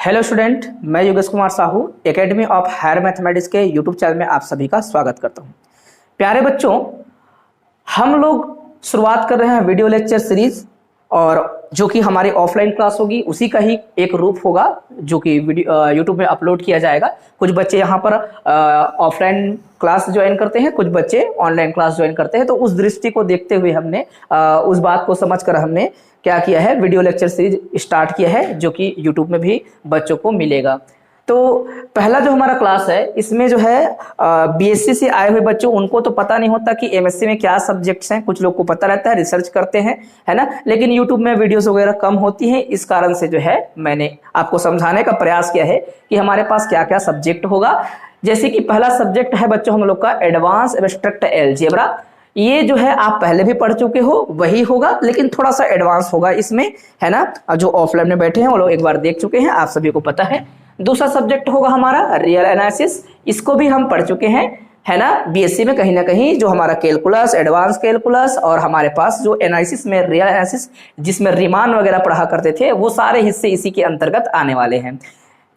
Hello student, मैं Yogesh Kumar Sahu academy of higher mathematics के YouTube channel में आप सभी का स्वागत करता हूं। प्यारे बच्चों, हम लोग शुरुआत कर रहे हैं वीडियो लेक्चर सीरीज, और जो कि हमारी ऑफलाइन क्लास होगी उसी का ही एक रूप होगा जो कि यूट्यूब में अपलोड किया जाएगा। कुछ बच्चे यहाँ पर ऑफलाइन क्लास ज्वाइन करते हैं, कुछ बच्चे ऑनलाइन क्लास ज्वाइन करते हैं। तो उस दृष्टि को देखते हुए हमने उस बात को समझकर हमने क्या किया है, वीडियो लेक्चर सीरीज स्टार्ट किया है जो कि यूट्यूब में भी बच्चों को मिलेगा। तो पहला जो हमारा क्लास है इसमें जो है बीएससी से आए हुए बच्चों, उनको तो पता नहीं होता कि एमएससी में क्या सब्जेक्ट्स हैं। कुछ लोग को पता रहता है, रिसर्च करते हैं, है ना, लेकिन यूट्यूब में वीडियोस वगैरह कम होती हैं। इस कारण से जो है मैंने आपको समझाने का प्रयास किया है कि हमारे पास क्या क्या सब्जेक्ट होगा। जैसे कि पहला सब्जेक्ट है बच्चों हम लोग का एडवांस एब्स्ट्रैक्ट अलजेब्रा। ये जो है आप पहले भी पढ़ चुके हो, वही होगा, लेकिन थोड़ा सा एडवांस होगा इसमें, है ना। जो ऑफलाइन में बैठे हैं वो लोग एक बार देख चुके हैं, आप सभी को पता है। दूसरा सब्जेक्ट होगा हमारा रियल एनालिसिस। इसको भी हम पढ़ चुके हैं, है ना, बीएससी में कहीं ना कहीं। जो हमारा कैलकुलस, एडवांस कैलकुलस और हमारे पास जो एनालिसिस में रियल एनालिसिस जिसमें रीमान वगैरह पढ़ा करते थे, वो सारे हिस्से इसी के अंतर्गत आने वाले हैं।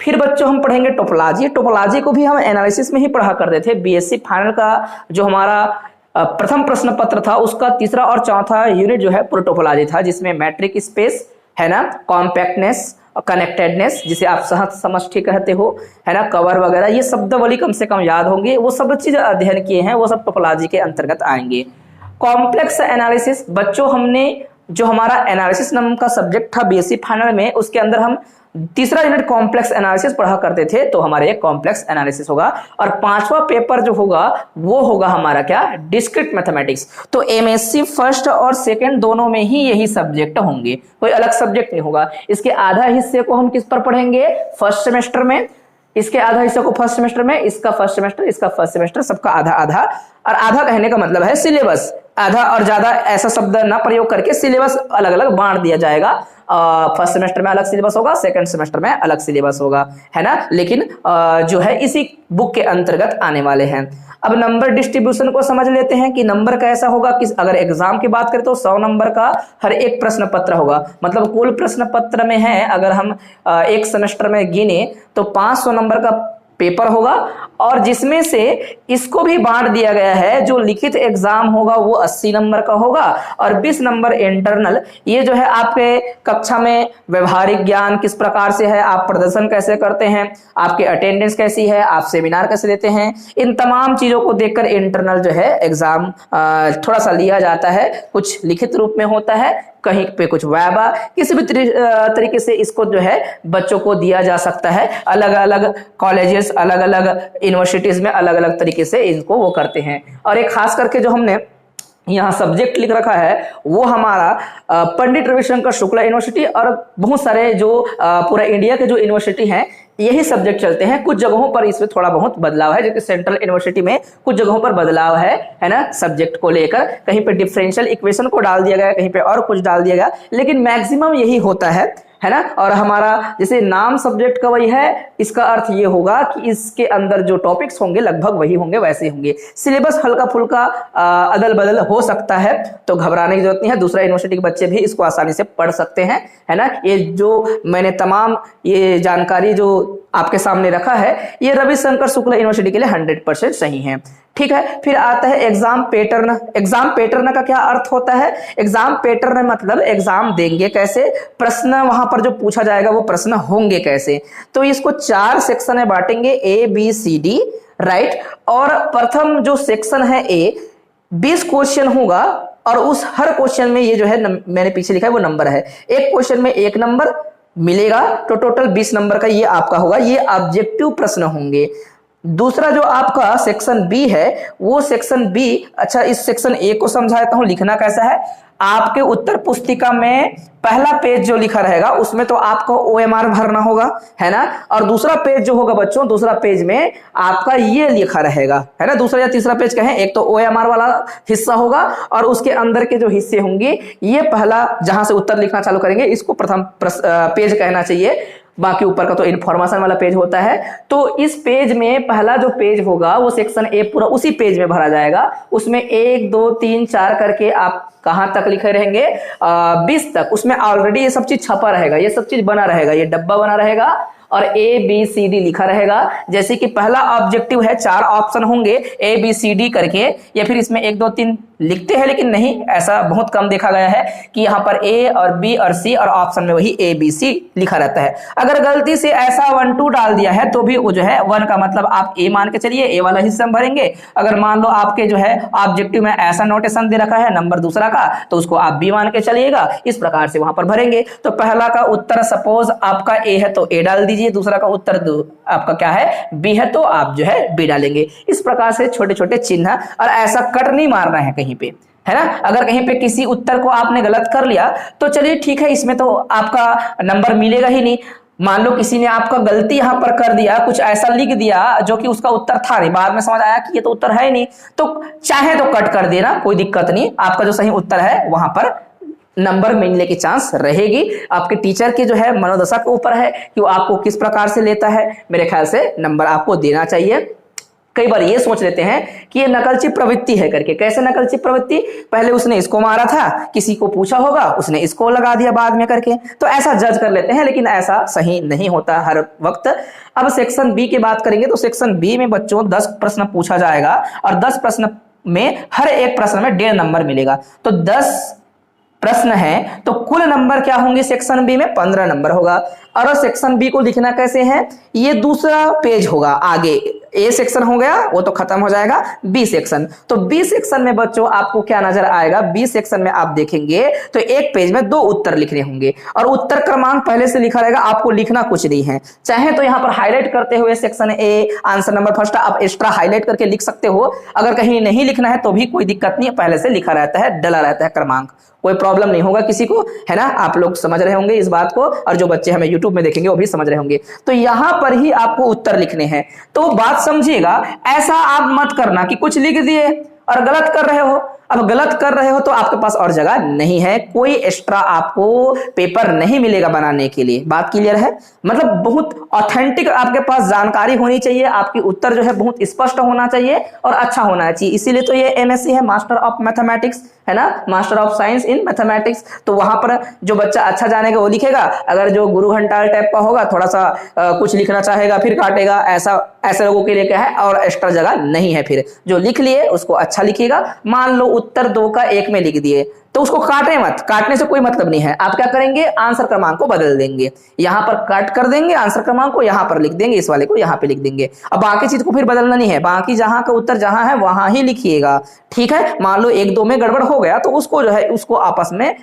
फिर बच्चों हम पढ़ेंगे टोपोलॉजी। टोपोलॉजी को भी हम एनालिसिस में ही पढ़ा करते थे। बीएससी फाइनल का जो हमारा प्रथम प्रश्न पत्र था उसका तीसरा और चौथा यूनिट जो है पूरा टोपोलॉजी था, जिसमें मैट्रिक स्पेस, है ना, कॉम्पैक्टनेस, कनेक्टेडनेस जिसे आप सहज समष्टि कहते हो, है ना, कवर वगैरह, ये शब्दावली कम से कम याद होंगे। वो सब चीज अध्ययन किए हैं, वो सब टोपोलॉजी के अंतर्गत आएंगे। कॉम्प्लेक्स एनालिसिस बच्चों, हमने जो हमारा एनालिसिस नाम का सब्जेक्ट था बीएससी फाइनल में, उसके अंदर हम तीसरा यूनिट कॉम्प्लेक्स एनालिसिस पढ़ा करते थे, तो हमारे एक कॉम्प्लेक्स एनालिसिस होगा। और पांचवा पेपर जो होगा वो होगा हमारा क्या, डिस्क्रीट मैथमेटिक्स। तो एमएससी फर्स्ट और सेकंड दोनों में ही यही सब्जेक्ट होंगे, कोई अलग सब्जेक्ट नहीं होगा। इसके आधा हिस्से को हम किस पर पढ़ेंगे, फर्स्ट सेमेस्टर में। इसके आधा हिस्से को फर्स्ट सेमेस्टर में, इसका फर्स्ट सेमेस्टर, इसका फर्स्ट सेमेस्टर, सबका आधा आधा। और आधा कहने का मतलब है सिलेबस, आधा और ज्यादा ऐसा शब्द ना प्रयोग करके सिलेबस अलग अलग बांट दिया जाएगा। फर्स्ट सेमेस्टर में अलग सिलेबस होगा, सेकंड सेमेस्टर में अलग सिलेबस होगा, है ना, लेकिन जो है इसी बुक के अंतर्गत आने वाले हैं। अब नंबर डिस्ट्रीब्यूशन को समझ लेते हैं कि नंबर कैसा होगा। किस अगर एग्जाम की बात करें तो 100 नंबर का हर एक प्रश्न पत्र होगा। मतलब कुल प्रश्न पत्र में है, अगर हम एक सेमेस्टर में गिने तो 500 नंबर का पेपर होगा, और जिसमें से इसको भी बांट दिया गया है। जो लिखित एग्जाम होगा वो 80 नंबर का होगा, और 20 नंबर इंटरनल। ये जो है आपके कक्षा में व्यवहारिक ज्ञान किस प्रकार से है, आप प्रदर्शन कैसे करते हैं, आपकी अटेंडेंस कैसी है, आप सेमिनार कैसे देते हैं, इन तमाम चीजों को देखकर इंटरनल जो है एग्जाम थोड़ा सा लिया जाता है। कुछ लिखित रूप में होता है, कहीं पे कुछ वाइवा, किसी भी तरीके से इसको जो है बच्चों को दिया जा सकता है। अलग अलग कॉलेजेस, अलग अलग यूनिवर्सिटीज में अलग अलग तरीके से इनको वो करते हैं। और एक खास करके जो हमने यहाँ सब्जेक्ट लिख रखा है वो हमारा पंडित रविशंकर शुक्ला यूनिवर्सिटी और बहुत सारे जो पूरा इंडिया के जो यूनिवर्सिटी हैं यही सब्जेक्ट चलते हैं। कुछ जगहों पर इसमें थोड़ा बहुत बदलाव है, जैसे सेंट्रल यूनिवर्सिटी में कुछ जगहों पर बदलाव है ना, सब्जेक्ट को लेकर। कहीं पे डिफरेंशियल इक्वेशन को डाल दिया गया, कहीं पे और कुछ डाल दिया गया, लेकिन मैक्सिमम यही होता है ना। और हमारा जैसे नाम सब्जेक्ट का वही है, इसका अर्थ ये होगा कि इसके अंदर जो टॉपिक्स होंगे लगभग वही होंगे, वैसे ही होंगे। सिलेबस हल्का फुल्का अदल बदल हो सकता है, तो घबराने की जरूरत नहीं है। दूसरा यूनिवर्सिटी के बच्चे भी इसको आसानी से पढ़ सकते हैं, है ना। ये जो मैंने तमाम ये जानकारी जो आपके सामने रखा है, ये रविशंकर शुक्ला यूनिवर्सिटी के लिए 100% सही है, ठीक है। फिर आता है एग्जाम पैटर्न। एग्जाम पैटर्न का क्या अर्थ होता है, एग्जाम पैटर्न मतलब एग्जाम देंगे कैसे, प्रश्न वहां पर जो पूछा जाएगा वो प्रश्न होंगे कैसे। तो इसको 4 सेक्शन में बांटेंगे, A B C D, right. और प्रथम जो सेक्शन है ए, 20 क्वेश्चन होगा, और उस हर क्वेश्चन में ये जो है मैंने पीछे लिखा है वो नंबर है। एक क्वेश्चन में 1 नंबर मिलेगा, तो टोटल 20 नंबर का ये आपका होगा, ये ऑब्जेक्टिव प्रश्न होंगे। दूसरा जो आपका सेक्शन बी है वो सेक्शन बी, अच्छा इस सेक्शन ए को समझाता हूं, लिखना कैसा है। आपके उत्तर पुस्तिका में पहला पेज जो लिखा रहेगा उसमें तो आपको OMR भरना होगा, है ना। और दूसरा पेज जो होगा बच्चों, दूसरा पेज में आपका ये लिखा रहेगा, है ना। दूसरा या तीसरा पेज कहें, एक तो OMR वाला हिस्सा होगा और उसके अंदर के जो हिस्से होंगे, ये पहला जहां से उत्तर लिखना चालू करेंगे इसको प्रथम पेज कहना चाहिए। बाकी ऊपर का तो इन्फॉर्मेशन वाला पेज होता है। तो इस पेज में पहला जो पेज होगा वो सेक्शन ए पूरा उसी पेज में भरा जाएगा। उसमें 1 2 3 4 करके आप कहां तक लिखे रहेंगे, 20 तक। उसमें ऑलरेडी ये सब चीज छपा रहेगा, ये सब चीज बना रहेगा, ये डब्बा बना रहेगा और ABCD लिखा रहेगा। जैसे कि पहला ऑब्जेक्टिव है, 4 ऑप्शन होंगे ABCD करके, या फिर इसमें 1 2 3 लिखते हैं, लेकिन नहीं, ऐसा बहुत कम देखा गया है कि यहाँ पर A और B और C और ऑप्शन में वही ABC लिखा रहता है। अगर गलती से ऐसा 1 2 डाल दिया है तो भी वो जो है 1 का मतलब आप A मान के चलिए, A वाला हिस्सा में भरेंगे। अगर मान लो आपके जो है ऑब्जेक्टिव में ऐसा नोटेशन दे रखा है नंबर दूसरा का, तो उसको आप B मान के चलिएगा, इस प्रकार से वहां पर भरेंगे। तो पहला का उत्तर सपोज आपका A है तो A डाल दीजिए, दूसरा का उत्तर आपका क्या है, B है, तो आप जो है B डालेंगे। इस प्रकार से छोटे छोटे चिन्ह, और ऐसा कट नहीं मारना है कहीं पे, है ना। अगर कहीं पे किसी उत्तर को आपने गलत कर लिया तो चलिए ठीक है, इसमें तो आपका नंबर मिलेगा ही नहीं। मान लो किसी ने आपका गलती यहां पर कर दिया, कुछ ऐसा लिख दिया जो कि उसका उत्तर था नहीं, बाद में समझ आया कि ये तो उत्तर है ही नहीं, तो चाहे तो कट कर देना, कोई दिक्कत नहीं। आपका जो सही उत्तर है वहां पर नंबर मिलने की चांस रहेगी। आपके टीचर की जो है मनोदशा के ऊपर है कि वो आपको किस प्रकार से लेता है। मेरे ख्याल से नंबर आपको देना चाहिए। कई बार ये सोच लेते हैं कि ये नकलची प्रवृत्ति है करके। कैसे नकलची प्रवृत्ति, पहले उसने इसको मारा था, किसी को पूछा होगा, उसने इसको लगा दिया बाद में करके, तो ऐसा जज कर लेते हैं, लेकिन ऐसा सही नहीं होता हर वक्त। अब सेक्शन बी की बात करेंगे तो सेक्शन बी में बच्चों 10 प्रश्न पूछा जाएगा और 10 प्रश्न में हर एक प्रश्न में 1.5 नंबर मिलेगा। तो 10 प्रश्न है तो कुल नंबर क्या होंगे सेक्शन बी में, 15 नंबर होगा। और सेक्शन बी को लिखना कैसे है, ये दूसरा पेज होगा आगे। ए सेक्शन हो गया, वो तो खत्म हो जाएगा। बी सेक्शन, तो बी सेक्शन में बच्चों आपको क्या नजर आएगा, बी सेक्शन में आप देखेंगे तो एक पेज में 2 उत्तर लिखने होंगे और उत्तर क्रमांक पहले से लिखा रहेगा, आपको लिखना कुछ नहीं है। चाहे तो यहाँ पर हाईलाइट करते हुए section A answer number first आप एक्स्ट्रा हाईलाइट करके लिख सकते हो। अगर कहीं नहीं लिखना है तो भी कोई दिक्कत नहीं है, पहले से लिखा रहता है, डला रहता है क्रमांक, कोई प्रॉब्लम नहीं होगा किसी को, है ना। आप लोग समझ रहे होंगे इस बात को, और जो बच्चे हमें यूट्यूब में देखेंगे वो भी समझ रहे होंगे। तो यहां पर ही आपको उत्तर लिखने हैं। तो बात समझिएगा, ऐसा आप मत करना कि कुछ लिख दिए और गलत कर रहे हो। अब गलत कर रहे हो तो आपके पास और जगह नहीं है, कोई एक्स्ट्रा आपको पेपर नहीं मिलेगा बनाने के लिए। बात क्लियर है, मतलब बहुत ऑथेंटिक आपके पास जानकारी होनी चाहिए, आपकी उत्तर जो है बहुत स्पष्ट होना चाहिए और अच्छा होना चाहिए। इसीलिए तो ये MSc है, मास्टर ऑफ मैथमेटिक्स, है ना, master of science in mathematics. तो वहां पर जो बच्चा अच्छा जानेगा वो लिखेगा, अगर जो गुरु घंटाल टाइप का होगा थोड़ा सा कुछ लिखना चाहेगा फिर काटेगा, ऐसे लोगों के लिए क्या है, और एक्स्ट्रा जगह नहीं है। फिर जो लिख लिए उसको अच्छा लिखिएगा। मान लो उत्तर 2 का 1 में लिख दिए तो उसको काटे मत, काटने से कोई मतलब नहीं है। आप क्या करेंगे, आंसर क्रमांक को बदल देंगे, यहां पर कट कर देंगे आंसर क्रमांक को, यहां पर लिख देंगे, इस वाले को यहां पे लिख देंगे। अब बाकी चीज को फिर बदलना नहीं है, बाकी जहां का उत्तर जहां है वहां ही लिखिएगा, ठीक है। मान लो 1 2 में गड़बड़ हो गया तो उसको जो है उसको आपस में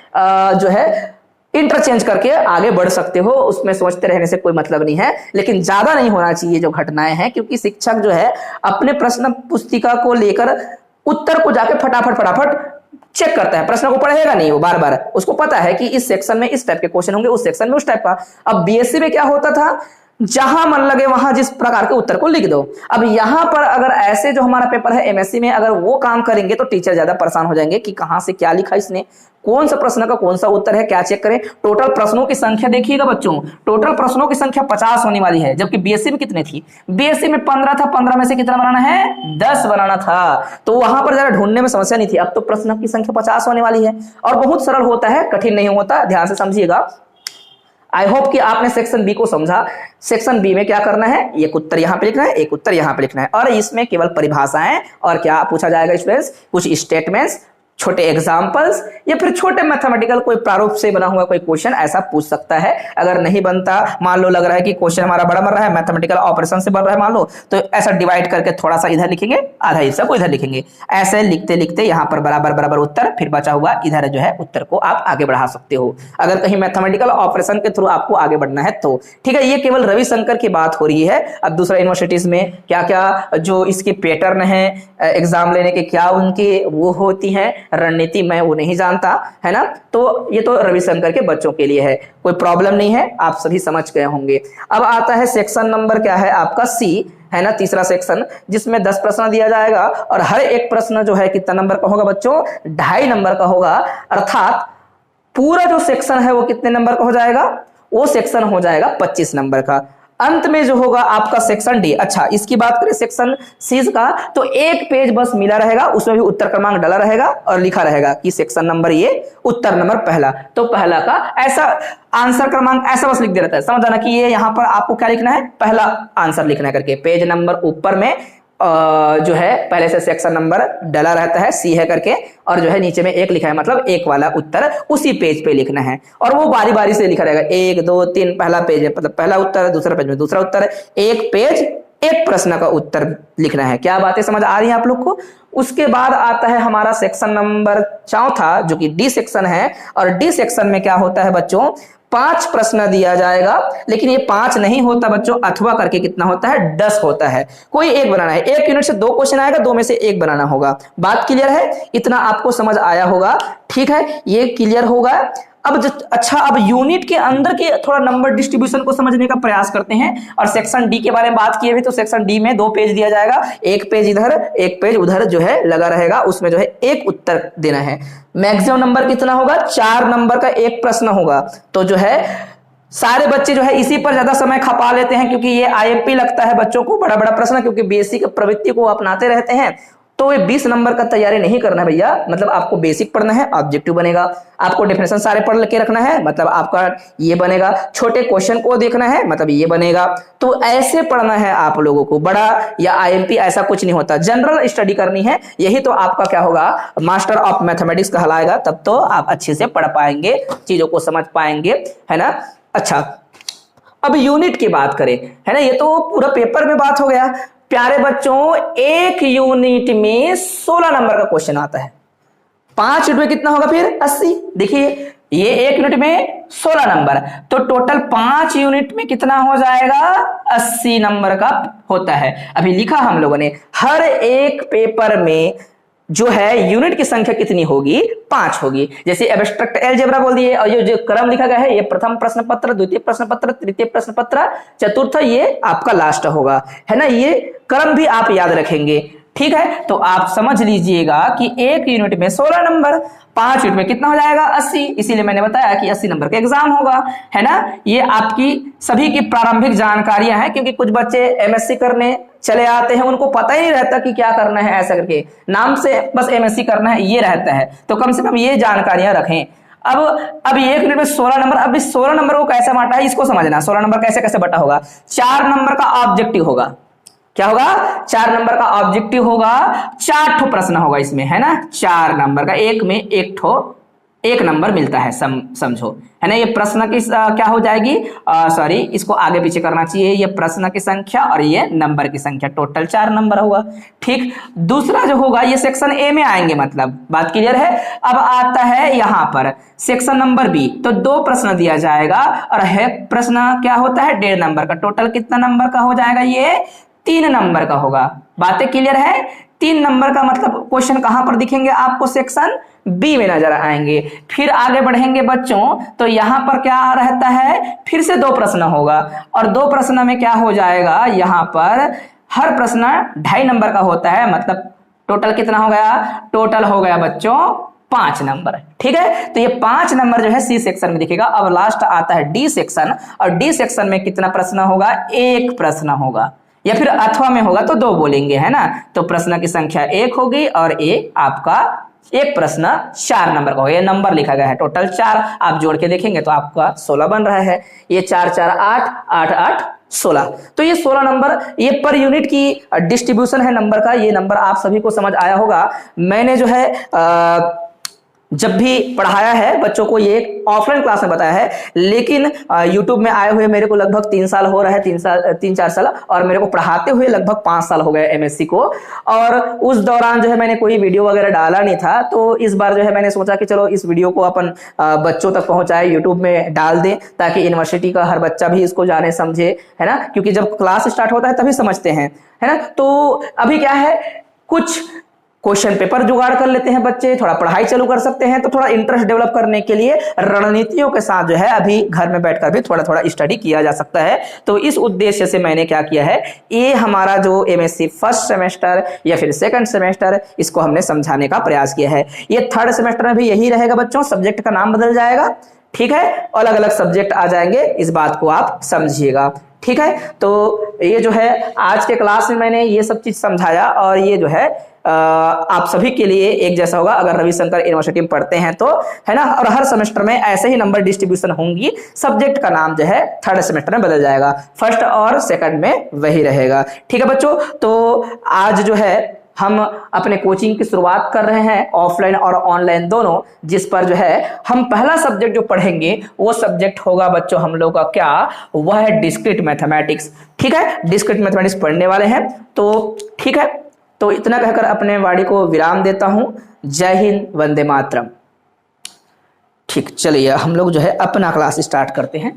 जो है इंटरचेंज करके आगे बढ़ सकते हो, उसमें सोचते रहने से कोई मतलब नहीं है। लेकिन ज्यादा नहीं होना चाहिए जो घटनाएं हैं, क्योंकि शिक्षक जो है अपने प्रश्न पुस्तिका को लेकर उत्तर को जाके फटाफट चेक करता है, प्रश्न को पढ़ेगा नहीं वो बार बार। उसको पता है कि इस सेक्शन में इस टाइप के क्वेश्चन होंगे, उस सेक्शन में उस टाइप का। अब BSc में क्या होता था, जहां मन लगे वहां जिस प्रकार के उत्तर को लिख दो। अब यहां पर अगर ऐसे जो हमारा पेपर है MSc में, अगर वो काम करेंगे तो टीचर ज्यादा परेशान हो जाएंगे कि कहां से क्या लिखा इसने, कौन सा प्रश्न का कौन सा उत्तर है, क्या चेक करें। टोटल प्रश्नों की संख्या देखिएगा बच्चों, टोटल प्रश्नों की संख्या 50 होने वाली है, जबकि BSc में कितने थी, BSc में 15 था, 15 में से कितना बनाना है, 10 बनाना था। तो वहां पर जरा ढूंढने में समस्या नहीं थी। अब तो प्रश्न की संख्या 50 होने वाली है और बहुत सरल होता है, कठिन नहीं होता, ध्यान से समझिएगा। आई होप कि आपने सेक्शन बी को समझा। सेक्शन बी में क्या करना है, एक उत्तर यहां पे लिखना है, एक उत्तर यहां पे लिखना है, और इसमें केवल परिभाषाएं और क्या पूछा जाएगा स्टूडेंट्स, कुछ स्टेटमेंट्स, छोटे एग्जाम्पल्स, या फिर छोटे मैथमेटिकल कोई प्रारूप से बना हुआ कोई क्वेश्चन ऐसा पूछ सकता है। अगर नहीं बनता, मान लो लग रहा है कि क्वेश्चन हमारा बड़ा बन रहा है, मैथमेटिकल ऑपरेशन से बन रहा है मान लो, तो ऐसा डिवाइड करके थोड़ा सा इधर लिखेंगे, आधा हिस्सा को इधर लिखेंगे, ऐसे लिखते लिखते यहाँ पर बराबर उत्तर, फिर बचा हुआ इधर जो है उत्तर को आप आगे बढ़ा सकते हो, अगर कहीं मैथमेटिकल ऑपरेशन के थ्रू आपको आगे बढ़ना है तो। ठीक है, ये केवल रविशंकर की बात हो रही है। अब दूसरा यूनिवर्सिटीज में क्या क्या जो इसके पैटर्न है एग्जाम लेने के, क्या उनकी वो होती है रणनीति, मैं वो नहीं जानता, है ना। तो ये तो रविशंकर के बच्चों के लिए है, कोई प्रॉब्लम नहीं है, आप सभी समझ गए होंगे। अब आता है सेक्शन नंबर क्या है आपका C, है ना, तीसरा सेक्शन, जिसमें 10 प्रश्न दिया जाएगा और हर एक प्रश्न जो है कितना नंबर का होगा बच्चों, 2.5 नंबर का होगा। अर्थात पूरा जो सेक्शन है वो कितने नंबर का हो जाएगा, वो सेक्शन हो जाएगा 25 नंबर का। अंत में जो होगा आपका सेक्शन डी। अच्छा, इसकी बात करें सेक्शन सी का, तो एक पेज बस मिला रहेगा, उसमें भी उत्तर क्रमांक डाला रहेगा और लिखा रहेगा कि सेक्शन नंबर ये, उत्तर नंबर पहला। तो पहला का ऐसा आंसर क्रमांक ऐसा बस लिख दे रहता है, समझ आना कि ये यहां पर आपको क्या लिखना है, पहला आंसर लिखना है करके। पेज नंबर ऊपर में जो है पहले से सेक्शन नंबर डाला रहता है, सी है करके, और जो है नीचे में एक लिखा है, मतलब एक वाला उत्तर उसी पेज पे लिखना है। और वो बारी बारी से लिखा रहेगा, 1 2 3 पहला पेज है, मतलब पहला उत्तर, दूसरा पेज में दूसरा उत्तर है, एक पेज एक प्रश्न का उत्तर लिखना है। क्या बातें समझ आ रही है आप लोग को? उसके बाद आता है हमारा सेक्शन नंबर चौथा, जो कि डी सेक्शन है। और डी सेक्शन में क्या होता है बच्चों, 5 प्रश्न दिया जाएगा, लेकिन ये 5 नहीं होता बच्चों, अथवा करके कितना होता है, 10 होता है। कोई एक बनाना है, एक यूनिट से 2 क्वेश्चन आएगा, 2 में से एक बनाना होगा। बात क्लियर है? इतना आपको समझ आया होगा, ठीक है, ये क्लियर होगा। अच्छा, अब यूनिट के अंदर के थोड़ा नंबर डिस्ट्रीब्यूशन को समझने का प्रयास करते हैं। और सेक्शन डी के बारे में बात किए भी, तो सेक्शन डी में 2 पेज दिया जाएगा, एक पेज इधर एक पेज उधर जो है लगा रहेगा, उसमें जो है एक उत्तर देना है। मैक्सिमम नंबर कितना होगा, 4 नंबर का एक प्रश्न होगा। तो जो है सारे बच्चे जो है इसी पर ज्यादा समय खपा लेते हैं, क्योंकि ये आईएमपी लगता है बच्चों को, बड़ा बड़ा प्रश्न, क्योंकि बेसिक प्रवृत्ति को अपनाते रहते हैं। तो ये 20 नंबर का तैयारी नहीं करना है भैया, मतलब आपको बेसिक पढ़ना है, ऑब्जेक्टिव बनेगा, आपको डेफिनेशन सारे पढ़ के रखना है, मतलब आपका ये बनेगा, छोटे क्वेश्चन को देखना है, मतलब ये बनेगा। तो ऐसे पढ़ना है आप लोगों को, बड़ा या आईएमपी ऐसा कुछ नहीं होता, जनरल स्टडी करनी है। यही तो आपका क्या होगा, मास्टर ऑफ मैथमेटिक्स कहलाएगा। तब तो आप अच्छे से पढ़ पाएंगे, चीजों को समझ पाएंगे, है ना। अच्छा, अब यूनिट की बात करें, है ना, ये तो पूरा पेपर में बात हो गया। प्यारे बच्चों, एक यूनिट में 16 नंबर का क्वेश्चन आता है, 5 यूनिट में कितना होगा फिर, 80। देखिए ये एक यूनिट में 16 नंबर, तो टोटल 5 यूनिट में कितना हो जाएगा, 80 नंबर का होता है। अभी लिखा हम लोगों ने, हर एक पेपर में जो है यूनिट की संख्या कितनी होगी, 5 होगी। जैसे एब्स्ट्रैक्ट अलजेब्रा बोल दिए, और ये जो क्रम लिखा गया है, ये प्रथम प्रश्न पत्र, द्वितीय प्रश्न पत्र, तृतीय प्रश्न पत्र, चतुर्थ ये आपका लास्ट होगा, है ना। ये क्रम भी आप याद रखेंगे, ठीक है। तो आप समझ लीजिएगा कि एक यूनिट में 16 नंबर, 5 यूनिट में कितना हो जाएगा, 80। इसीलिए मैंने बताया कि 80 नंबर का एग्जाम होगा, है ना। ये आपकी सभी की प्रारंभिक जानकारियां हैं, क्योंकि कुछ बच्चे एमएससी करने चले आते हैं, उनको पता ही नहीं रहता कि क्या करना है, ऐसा करके नाम से बस एमएससी करना है ये रहता है। तो कम से कम ये जानकारियां रखें। अब एक यूनिट में 16 नंबर, अब इस 16 नंबर को कैसे बांटा है इसको समझना। 16 नंबर कैसे कैसे बटा होगा, 4 नंबर का ऑब्जेक्टिव होगा। क्या होगा, 4 नंबर का ऑब्जेक्टिव होगा, 4 ठो प्रश्न होगा इसमें, है ना। 4 नंबर का, एक में एक ठो एक नंबर मिलता है, समझो, है ना। ये प्रश्न की क्या हो जाएगी, सॉरी, इसको आगे पीछे करना चाहिए। ये प्रश्न की संख्या और ये नंबर की संख्या, टोटल 4 नंबर होगा, ठीक। दूसरा जो होगा, ये सेक्शन ए में आएंगे, मतलब बात क्लियर है। अब आता है यहाँ पर सेक्शन नंबर बी, तो 2 प्रश्न दिया जाएगा, और है प्रश्न क्या होता है, 1.5 नंबर का। टोटल कितना नंबर का हो जाएगा, ये 3 नंबर का होगा। बातें क्लियर है? 3 नंबर का मतलब क्वेश्चन कहां पर दिखेंगे आपको, सेक्शन बी में नजर आएंगे। फिर आगे बढ़ेंगे बच्चों, तो यहां पर क्या रहता है, फिर से 2 प्रश्न होगा, और 2 प्रश्न में क्या हो जाएगा, यहां पर हर प्रश्न 2.5 नंबर का होता है, मतलब टोटल कितना हो गया, टोटल हो गया बच्चों 5 नंबर, ठीक है। तो ये 5 नंबर जो है सी सेक्शन में दिखेगा। अब लास्ट आता है डी सेक्शन, और डी सेक्शन में कितना प्रश्न होगा, 1 प्रश्न होगा, या फिर अथवा में होगा तो 2 बोलेंगे, है ना। तो प्रश्न की संख्या 1 होगी, और ये आपका एक प्रश्न 4 नंबर का होगा। ये नंबर लिखा गया है, टोटल 4, आप जोड़ के देखेंगे तो आपका 16 बन रहा है। ये 4 4 8 8 8 16, तो ये 16 नंबर, ये पर यूनिट की डिस्ट्रीब्यूशन है नंबर का। ये नंबर आप सभी को समझ आया होगा। मैंने जो है जब भी पढ़ाया है बच्चों को, ये ऑफलाइन क्लास में बताया है, लेकिन यूट्यूब में आए हुए मेरे को लगभग 3 साल हो रहा है, 3-4 साल, और मेरे को पढ़ाते हुए लगभग 5 साल हो गए एमएससी को। और उस दौरान जो है मैंने कोई वीडियो वगैरह डाला नहीं था, तो इस बार जो है मैंने सोचा कि चलो इस वीडियो को अपन बच्चों तक पहुंचाए, यूट्यूब में डाल दें, ताकि यूनिवर्सिटी का हर बच्चा भी इसको जाने समझे, है ना। क्योंकि जब क्लास स्टार्ट होता है तभी समझते हैं, है ना। तो अभी क्या है, कुछ क्वेश्चन पेपर जुगाड़ कर लेते हैं बच्चे, थोड़ा पढ़ाई चालू कर सकते हैं, तो थोड़ा इंटरेस्ट डेवलप करने के लिए रणनीतियों के साथ जो है अभी घर में बैठकर भी थोड़ा थोड़ा स्टडी किया जा सकता है। तो इस उद्देश्य से मैंने क्या किया है, ये हमारा जो एमएससी फर्स्ट सेमेस्टर या फिर सेकंड सेमेस्टर, इसको हमने समझाने का प्रयास किया है। ये थर्ड सेमेस्टर में भी यही रहेगा बच्चों, सब्जेक्ट का नाम बदल जाएगा, ठीक है, अलग अलग सब्जेक्ट आ जाएंगे, इस बात को आप समझिएगा, ठीक है। तो ये जो है आज के क्लास में मैंने ये सब चीज समझाया और ये जो है आप सभी के लिए एक जैसा होगा अगर रविशंकर यूनिवर्सिटी में पढ़ते हैं तो, है ना। और हर सेमेस्टर में ऐसे ही नंबर डिस्ट्रीब्यूशन होंगी, सब्जेक्ट का नाम जो है थर्ड सेमेस्टर में बदल जाएगा, फर्स्ट और सेकंड में वही रहेगा, ठीक है बच्चों। तो आज जो है हम अपने कोचिंग की शुरुआत कर रहे हैं, ऑफलाइन और ऑनलाइन दोनों, जिस पर जो है हम पहला सब्जेक्ट जो पढ़ेंगे वो सब्जेक्ट होगा बच्चों हम लोग का क्या, वह है डिस्क्रीट मैथमेटिक्स, ठीक है। डिस्क्रीट मैथमेटिक्स पढ़ने वाले हैं, तो ठीक है। तो इतना कहकर अपने वाणी को विराम देता हूं। जय हिंद, वंदे मातरम। ठीक, चलिए हम लोग जो है अपना क्लास स्टार्ट करते हैं।